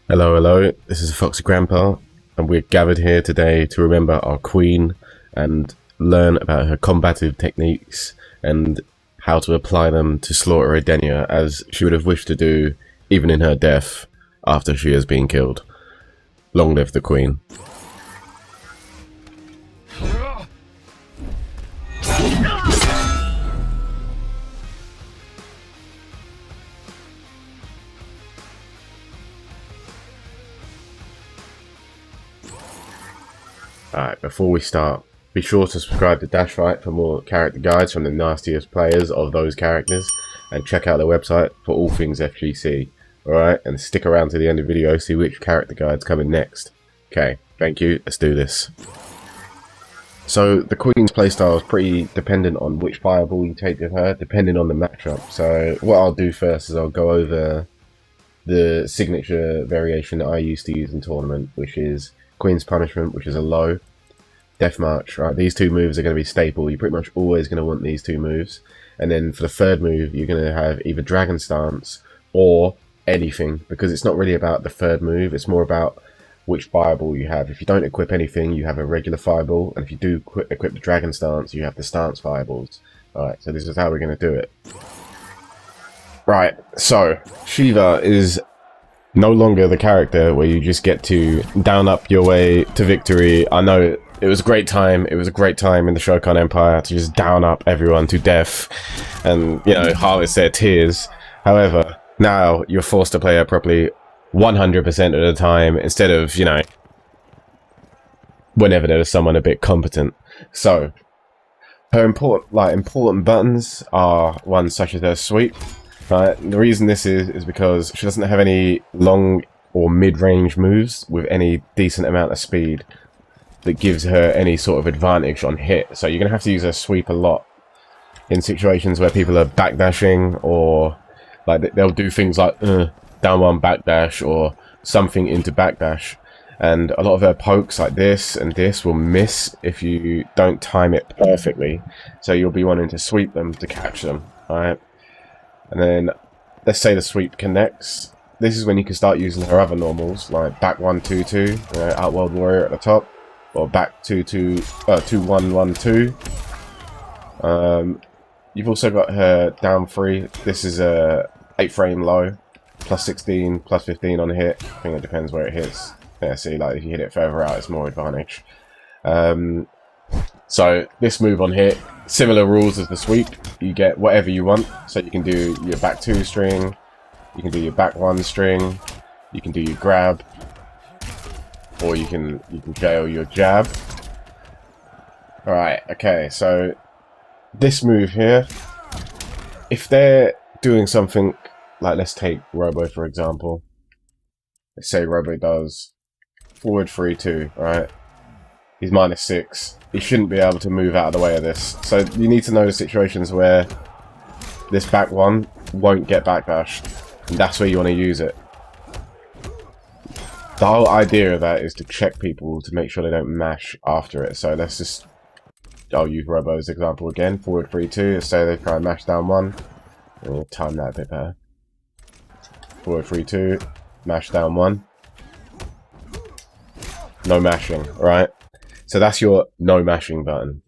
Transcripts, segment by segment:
Hello, hello, this is A F0xy Grampa, and we're gathered here today to remember our queen and learn about her combative techniques and how to apply them to slaughter Edenia as she would have wished to do even in her death after she has been killed. Long live the queen. Alright, before we start, be sure to subscribe to DashFight for more character guides from the nastiest players of those characters, and check out their website for all things FGC. Alright, and stick around to the end of the video to see which character guides coming next. Okay, thank you, let's do this. So, the Queen's playstyle is pretty dependent on which fireball you take with her, depending on the matchup. So, what I'll do first is I'll go over the signature variation that I used to use in tournament, which is Queen's Punishment, which is a low. Death March, right? These two moves are going to be staple. You're pretty much always going to want these two moves. And then for the third move, you're going to have either Dragon Stance or anything, because it's not really about the third move. It's more about which fireball you have. If you don't equip anything, you have a regular fireball. And if you do equip the Dragon Stance, you have the stance fireballs. Alright, so this is how we're going to do it. Right, so Sheeva is no longer the character where you just get to down up your way to victory. I know it was a great time. It was a great time in the Shokan Empire to just down up everyone to death and, you know, harvest their tears. However, now you're forced to play her properly 100% of the time instead of, you know, whenever there's someone a bit competent. So, her important buttons are ones such as her sweep. Right, the reason this is because she doesn't have any long or mid-range moves with any decent amount of speed that gives her any sort of advantage on hit. So you're going to have to use her sweep a lot in situations where people are backdashing, or like they'll do things like down one backdash or something into backdash. And a lot of her pokes like this and this will miss if you don't time it perfectly. So you'll be wanting to sweep them to catch them, alright? And then, let's say the sweep connects. This is when you can start using her other normals, like back 1-2-2, Outworld Warrior at the top, or back 2-1-1-2. You've also got her down 3. This is a 8 frame low, plus 16, plus 15 on hit. I think it depends where it hits. Yeah, see, like if you hit it further out, it's more advantage. So this move on hit, similar rules as the sweep. You get whatever you want. So you can do your back 2 string, you can do your back 1 string, you can do your grab, or you can jail your jab. Alright, okay, so this move here, if they're doing something like, let's take Robo for example. Let's say Robo does forward 3-2, right? He's -6. He shouldn't be able to move out of the way of this. So you need to know the situations where this back 1 won't get backdashed. And that's where you want to use it. The whole idea of that is to check people to make sure they don't mash after it. So let's just... I'll use Robo's example again. Forward 3-2. Let's say they try and mash down 1. We'll time that a bit better. Forward 3-2. Mash down 1. No mashing, right? So that's your no mashing button.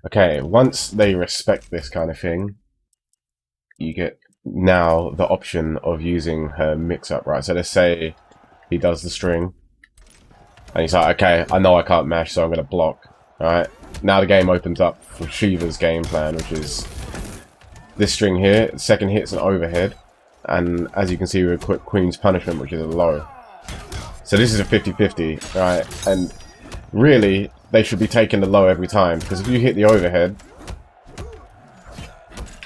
Okay, once they respect this kind of thing, you get now the option of using her mix-up, right? So let's say he does the string, and he's like, okay, I know I can't mash, so I'm going to block, alright? Now the game opens up for Sheeva's game plan, which is this string here. The second hit's an overhead, and as you can see, we equip Queen's Punishment, which is a low. So this is a 50-50, right? And really, they should be taking the low every time, because if you hit the overhead,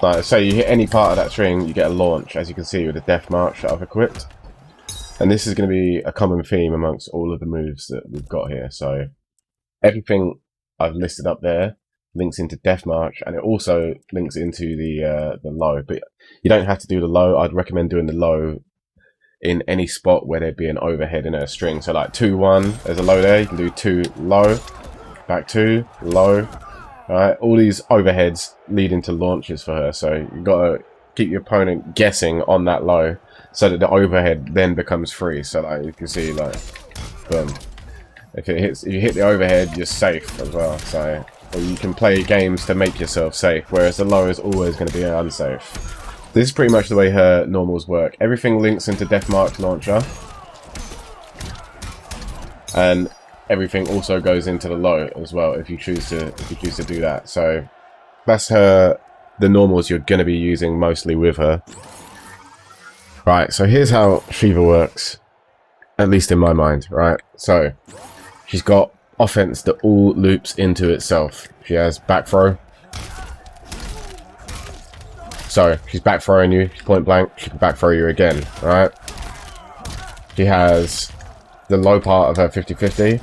like say you hit any part of that string, you get a launch, as you can see with the Death March that I've equipped. And this is going to be a common theme amongst all of the moves that we've got here. So everything I've listed up there links into Death March, and it also links into the low. But you don't have to do the low. I'd recommend doing the low in any spot where there'd be an overhead in a string. So like 2-1, there's a low there. You can do 2 low, back 2 low. Alright, all these overheads lead into launches for her. So you've got to keep your opponent guessing on that low. so that the overhead then becomes free. So like you can see, like, boom. If you hit the overhead, you're safe as well. So, or you can play games to make yourself safe, whereas the low is always going to be unsafe. This is pretty much the way her normals work. Everything links into Deathmark's launcher, and everything also goes into the low as well if you choose to do that. So that's the normals you're going to be using mostly with her. Right, so here's how Sheeva works, at least in my mind, right? So she's got offense that all loops into itself. She has back throw. So she's back throwing you, she's point blank, she can back throw you again, right? She has the low part of her 50-50.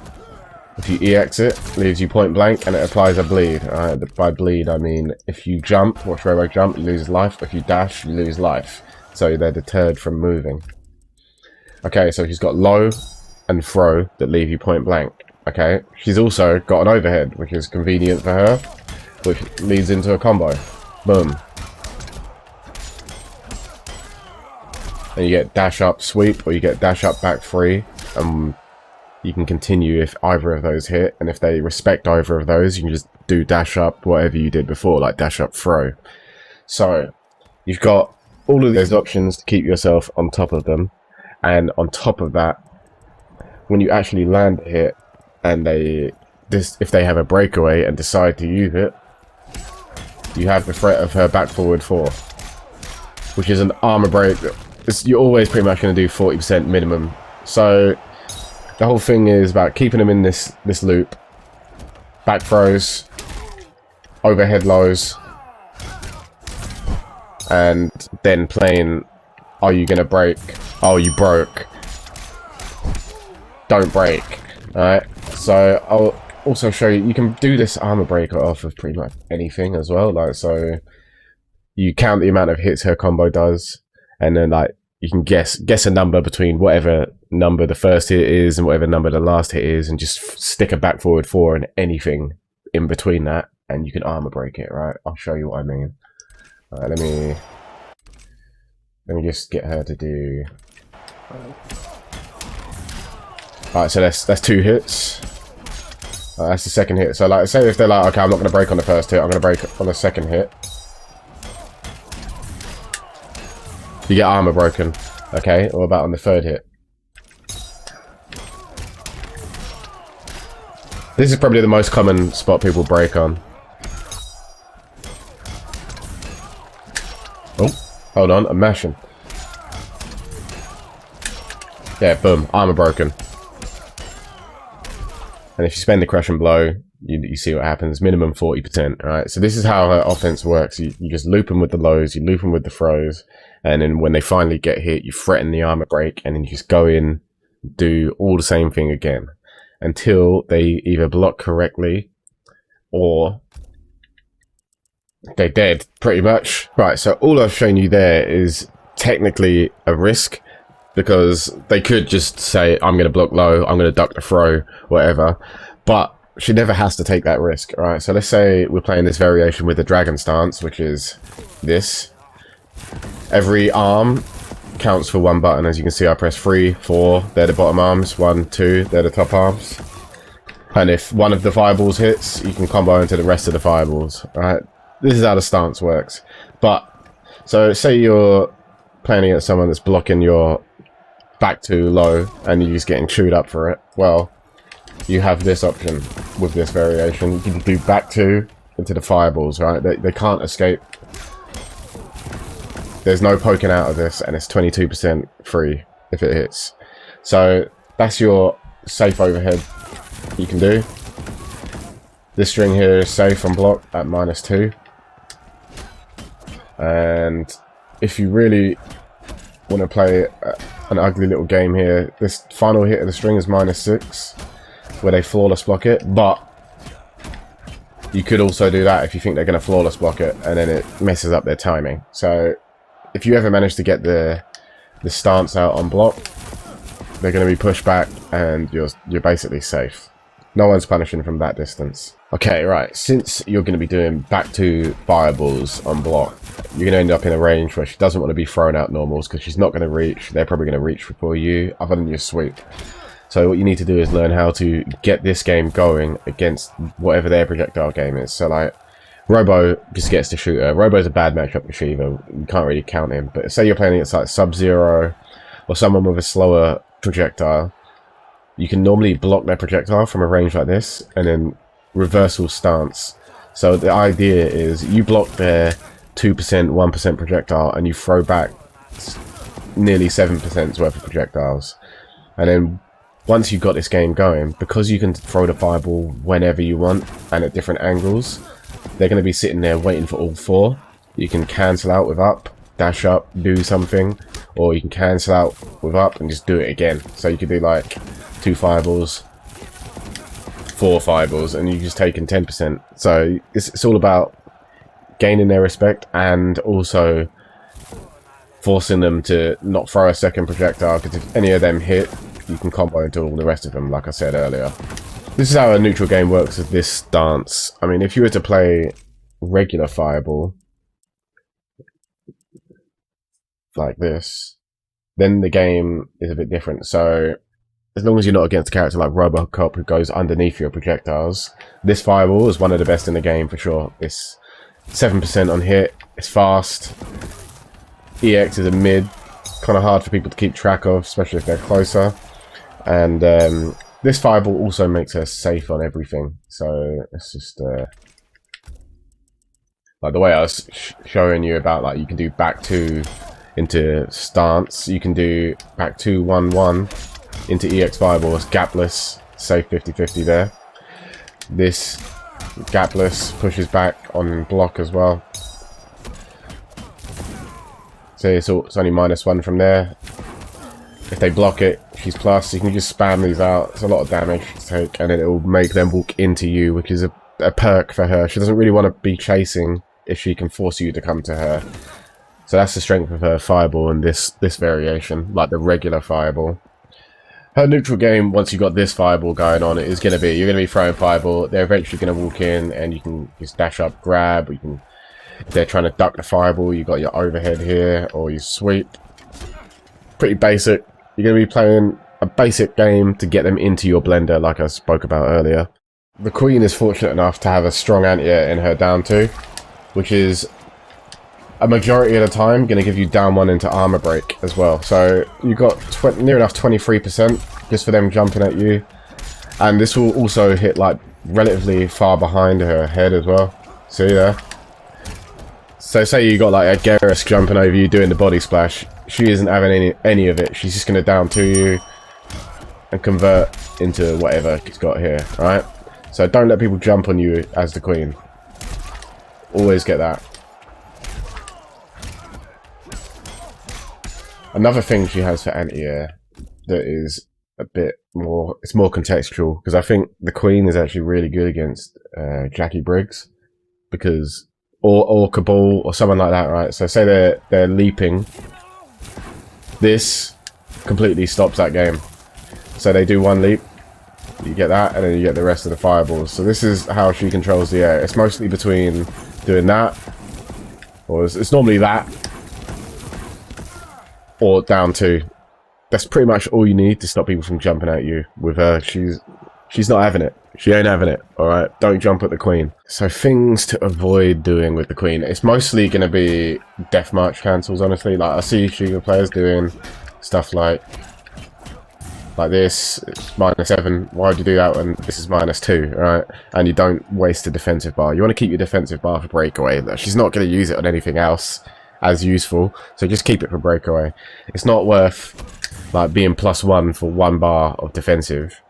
If you EX it, leaves you point blank, and it applies a bleed. Alright, by bleed I mean if you jump, watch Robo jump, you lose life. If you dash, you lose life. So they're deterred from moving. Okay, so she's got low and throw that leave you point blank. Okay, she's also got an overhead, which is convenient for her, which leads into a combo. Boom. And you get dash up sweep, or you get dash up back free. You can continue if either of those hit, and if they respect either of those, you can just do dash up whatever you did before, like dash up throw. So you've got all of those options to keep yourself on top of them, and on top of that, when you actually land a hit, and if they have a breakaway and decide to use it, you have the threat of her back forward 4, which is an armor break. You're always pretty much going to do 40% minimum. So the whole thing is about keeping them in this loop. Back throws, overhead lows, and then playing, are you going to break? Oh, you broke. Don't break. Alright, so I'll also show you, you can do this armor breaker off of pretty much anything as well. Like, so you count the amount of hits her combo does, and then like you can guess a number between whatever number the first hit is and whatever number the last hit is, and just stick a back forward 4 and anything in between that, and you can armor break it. Right, I'll show you what I mean. Alright, let me just get her to do. Alright, so that's 2 hits. That's the second hit. So like, say if they're like, okay, I'm not going to break on the first hit, I'm going to break on the second hit. You get armor broken. Okay, what about on the third hit? This is probably the most common spot people break on. Oh, hold on, I'm mashing. Yeah, boom, armor broken. And if you spend the crush and blow, you see what happens. Minimum 40%. Alright, so this is how her offense works. You just loop them with the lows, you loop them with the throws, and then when they finally get hit, you threaten the armor break, and then you just go in, do all the same thing again until they either block correctly or they're dead, pretty much. Right, so all I've shown you there is technically a risk, because they could just say, I'm going to block low, I'm going to duck the throw, whatever. But she never has to take that risk. Alright, so let's say we're playing this variation with the dragon stance, which is this. Every arm counts for 1 button. As you can see, I press 3, 4, they're the bottom arms, 1, 2, they're the top arms. And if one of the fireballs hits, you can combo into the rest of the fireballs. Alright, this is how the stance works. But, so say you're playing against someone that's blocking your back too low and you're just getting chewed up for it. Well, you have this option with this variation. You can do back 2 into the fireballs, right? They can't escape. There's no poking out of this, and it's 22% free if it hits. So that's your safe overhead you can do. This string here is safe on block at -2. And if you really want to play an ugly little game here, this final hit of the string is -6, where they flawless block it. But you could also do that if you think they're going to flawless block it, and then it messes up their timing. So if you ever manage to get the stance out on block, they're going to be pushed back, and you're basically safe. No one's punishing from that distance. Okay, right. Since you're going to be doing back to fireballs on block, you're going to end up in a range where she doesn't want to be throwing out normals because she's not going to reach. They're probably going to reach before you, other than your sweep. So what you need to do is learn how to get this game going against whatever their projectile game is. So like, Robo just gets to shoot her. Robo's a bad matchup for Sheeva. You can't really count him. But say you're playing against like Sub-Zero or someone with a slower projectile, you can normally block their projectile from a range like this and then reversal stance. So the idea is you block their 2%, 1% projectile and you throw back nearly 7% worth of projectiles. And then once you've got this game going, because you can throw the fireball whenever you want and at different angles, they're going to be sitting there waiting for all four. You can cancel out with up, dash up, do something, or you can cancel out with up and just do it again. So you could do like 2 fireballs, 4 fireballs, and you just taken 10%. So it's all about gaining their respect and also forcing them to not throw a second projectile, because if any of them hit, you can combo into all the rest of them, like I said earlier. This is how a neutral game works with this stance. I mean, if you were to play regular fireball, like this, then the game is a bit different. So as long as you're not against a character like Robocop who goes underneath your projectiles, this fireball is one of the best in the game for sure. It's 7% on hit, it's fast, EX is a mid, kind of hard for people to keep track of, especially if they're closer. And this fireball also makes her safe on everything. So it's just like the way I was showing you about, like, you can do back 2 into stance, you can do back 2 1-1 into EX fireball. It's gapless, safe 50-50 there. This gapless pushes back on block as well. So it's only -1 from there. If they block it, she's plus. You can just spam these out. It's a lot of damage to take, and it will make them walk into you, which is a perk for her. She doesn't really want to be chasing if she can force you to come to her. So that's the strength of her fireball and this variation, like the regular fireball. Her neutral game, once you've got this fireball going on, it is going to be, you're going to be throwing fireball. They're eventually going to walk in, and you can just dash up, grab. You can, if they're trying to duck the fireball, you got your overhead here, or you sweep. Pretty basic. You're going to be playing a basic game to get them into your blender, like I spoke about earlier. The Queen is fortunate enough to have a strong anti-air in her down 2, which is a majority of the time going to give you down 1 into armor break as well. So you've got near enough 23% just for them jumping at you. And this will also hit like relatively far behind her head as well. See there? So say you got like a Garrus jumping over you doing the body splash. She isn't having any of it. She's just going to down 2 you and convert into whatever she's got here, right? So don't let people jump on you as the Queen. Always get that. Another thing she has for anti-air that is a bit more, it's more contextual, because I think the Queen is actually really good against Jackie Briggs, because or Cabal or someone like that, right? So say they're leaping, this completely stops that game. So they do 1 leap, you get that, and then you get the rest of the fireballs. So this is how she controls the air. It's mostly between doing that, or it's normally that, or down 2. That's pretty much all you need to stop people from jumping at you. With her, she's not having it. She ain't having it, alright? Don't jump at the Queen. So things to avoid doing with the Queen. It's mostly going to be death march cancels, honestly. Like, I see Sheeva players doing stuff like this. It's -7. Why would you do that when this is -2, right? And you don't waste a defensive bar. You want to keep your defensive bar for breakaway. She's not going to use it on anything else as useful, so just keep it for breakaway. It's not worth like being +1 for 1 bar of defensive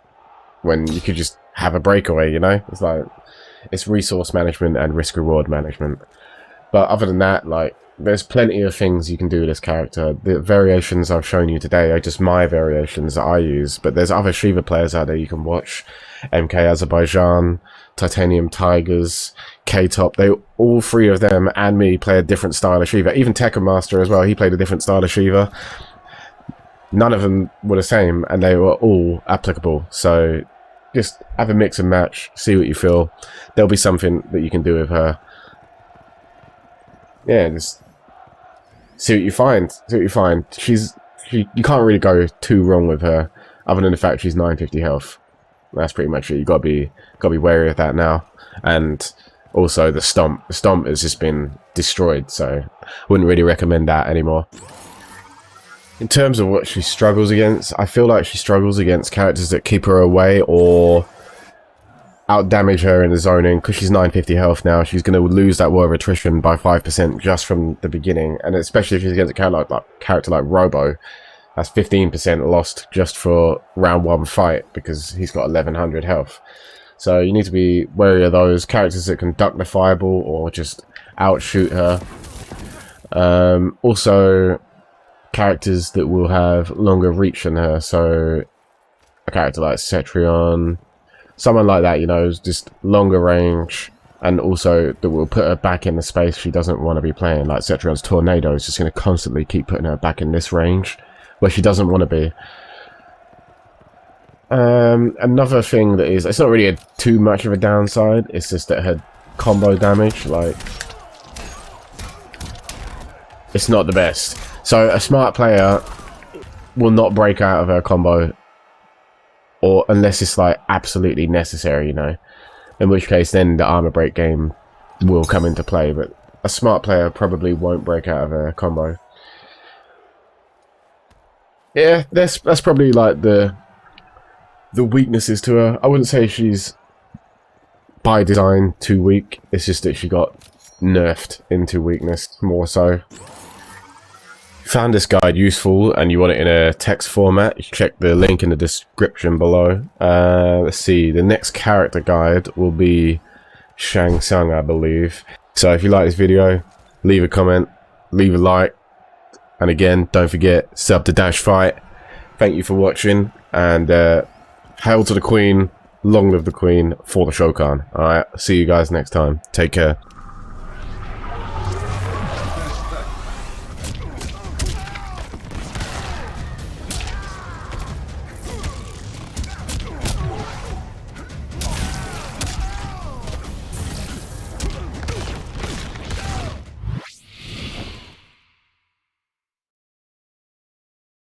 when you could just have a breakaway, you know? It's like, it's resource management and risk reward management. But other than that, like, there's plenty of things you can do with this character. The variations I've shown you today are just my variations that I use, but there's other Sheeva players out there you can watch. MK Azerbaijan, Titanium Tigers, K-Top, all 3 of them and me play a different style of Sheeva. Even Tekken Master as well, he played a different style of Sheeva. None of them were the same, and they were all applicable. So just have a mix and match, see what you feel. There'll be something that you can do with her. Yeah, just see what you find. See what you find. You can't really go too wrong with her, other than the fact she's 950 health. That's pretty much it. You gotta be wary of that now. And also the stomp. The stomp has just been destroyed, so wouldn't really recommend that anymore. In terms of what she struggles against, I feel like she struggles against characters that keep her away or out damage her in the zoning. Because she's 950 health now, she's going to lose that war of attrition by 5% just from the beginning. And especially if she's against a character like Robo, that's 15% lost just for round 1 fight because he's got 1100 health. So you need to be wary of those characters that can duck the fireball or just outshoot her. Also, characters that will have longer reach than her, so a character like Cetrion, someone like that, you know, is just longer range, and also that will put her back in the space she doesn't want to be playing. Like Cetrion's Tornado is just going to constantly keep putting her back in this range where she doesn't want to be. Another thing that is, it's not really too much of a downside, it's just that her combo damage, like, it's not the best. So a smart player will not break out of her combo, or unless it's like absolutely necessary, you know, in which case then the armor break game will come into play. But a smart player probably won't break out of her combo. Yeah, that's probably like the weaknesses to her. I wouldn't say she's by design too weak. It's just that she got nerfed into weakness more so. Found this guide useful and you want it in a text format, check the link in the description below. Let's see, the next character guide will be Shang Tsung, I believe. So if you like this video, leave a comment, leave a like, and again, don't forget, sub to DashFight. Thank you for watching, and hail to the Queen, long live the Queen, for the Shokan. Alright, see you guys next time. Take care.